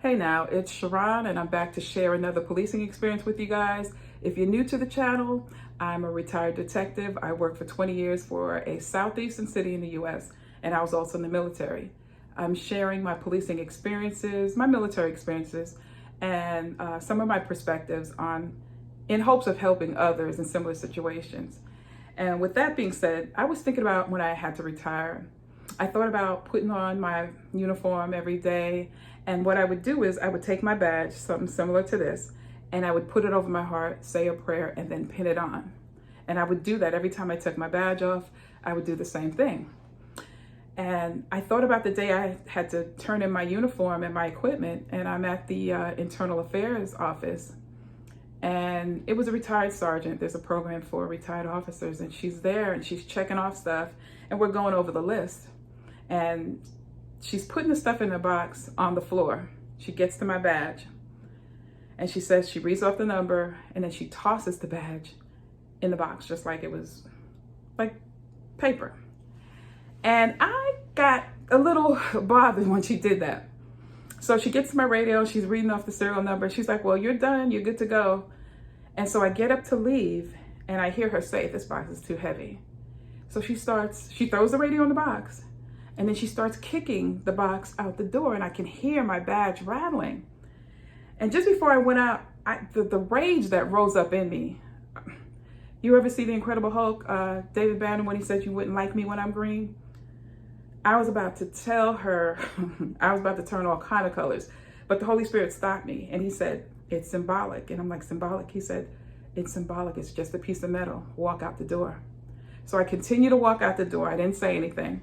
Hey now, it's Sharon and I'm back to share another policing experience with you guys. If you're new to the channel, I'm a retired detective. I worked for 20 years for a southeastern city in the US, and I was also in the military. I'm sharing my policing experiences, my military experiences, and some of my perspectives in hopes of helping others in similar situations. And with that being said, I was thinking about when I had to retire. I thought about putting on my uniform every day, and what I would do is I would take my badge, something similar to this, and I would put it over my heart, say a prayer, and then pin it on. And I would do that every time I took my badge off. I would do the same thing. And I thought about the day I had to turn in my uniform and my equipment, and I'm at the Internal Affairs office. And it was a retired sergeant. There's a program for retired officers, and she's there and she's checking off stuff, and we're going over the list. And she's putting the stuff in a box on the floor. She gets to my badge and she says, she reads off the number, and then she tosses the badge in the box, just like it was like paper. And I got a little bothered when she did that. So she gets to my radio, she's reading off the serial number. She's like, well, you're done, you're good to go. And so I get up to leave and I hear her say, this box is too heavy. So she throws the radio in the box, and then she starts kicking the box out the door, and I can hear my badge rattling. And just before I went out, the rage that rose up in me. You ever see The Incredible Hulk, David Banner, when he said, you wouldn't like me when I'm green? I was about to tell her, I was about to turn all kind of colors, but the Holy Spirit stopped me and he said, it's symbolic. And I'm like, symbolic? He said, it's symbolic. It's just a piece of metal. Walk out the door. So I continue to walk out the door. I didn't say anything.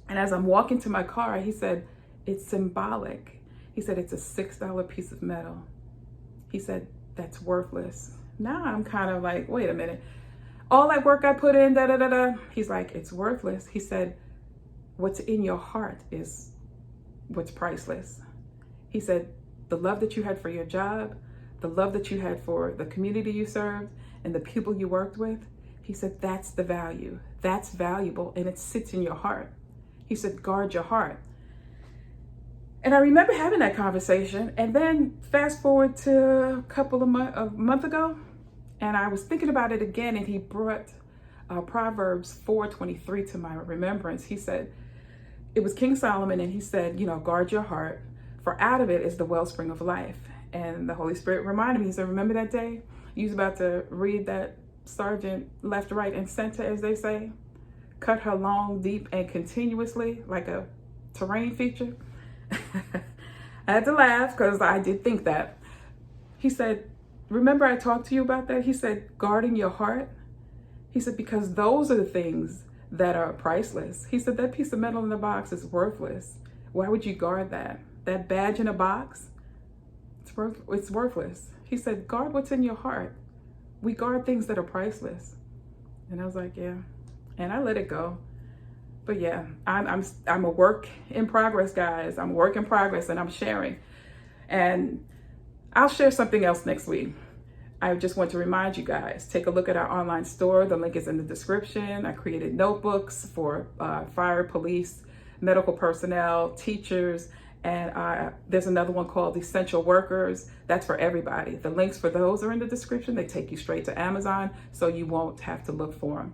And as I'm walking to my car, he said, it's symbolic. He said, it's a $6 piece of metal. He said, that's worthless. Now I'm kind of like, wait a minute. All that work I put in, da-da-da-da. He's like, it's worthless. He said, what's in your heart is what's priceless. He said, the love that you had for your job, the love that you had for the community you served, and the people you worked with, he said, that's the value. That's valuable, and it sits in your heart. He said, guard your heart. And I remember having that conversation, and then fast forward to a month ago, and I was thinking about it again, and he brought Proverbs 4:23 to my remembrance. He said, it was King Solomon, and he said, guard your heart, for out of it is the wellspring of life. And the Holy Spirit reminded me, he said, remember that day you was about to read that sergeant left, right, and center, as they say? Cut her long, deep, and continuously like a terrain feature. I had to laugh because I did think that. He said, remember I talked to you about that? He said, guarding your heart. He said, because those are the things that are priceless. He said, that piece of metal in the box is worthless. Why would you guard that? That badge in a box, it's worthless. He said, guard what's in your heart. We guard things that are priceless. And I was like, yeah. And I let it go. But yeah, I'm a work in progress, guys. I'm a work in progress, and I'm sharing. And I'll share something else next week. I just want to remind you guys, take a look at our online store. The link is in the description. I created notebooks for fire, police, medical personnel, teachers, and there's another one called Essential Workers. That's for everybody. The links for those are in the description. They take you straight to Amazon, so you won't have to look for them.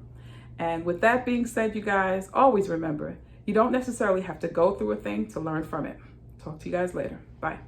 And with that being said, you guys, always remember, you don't necessarily have to go through a thing to learn from it. Talk to you guys later. Bye.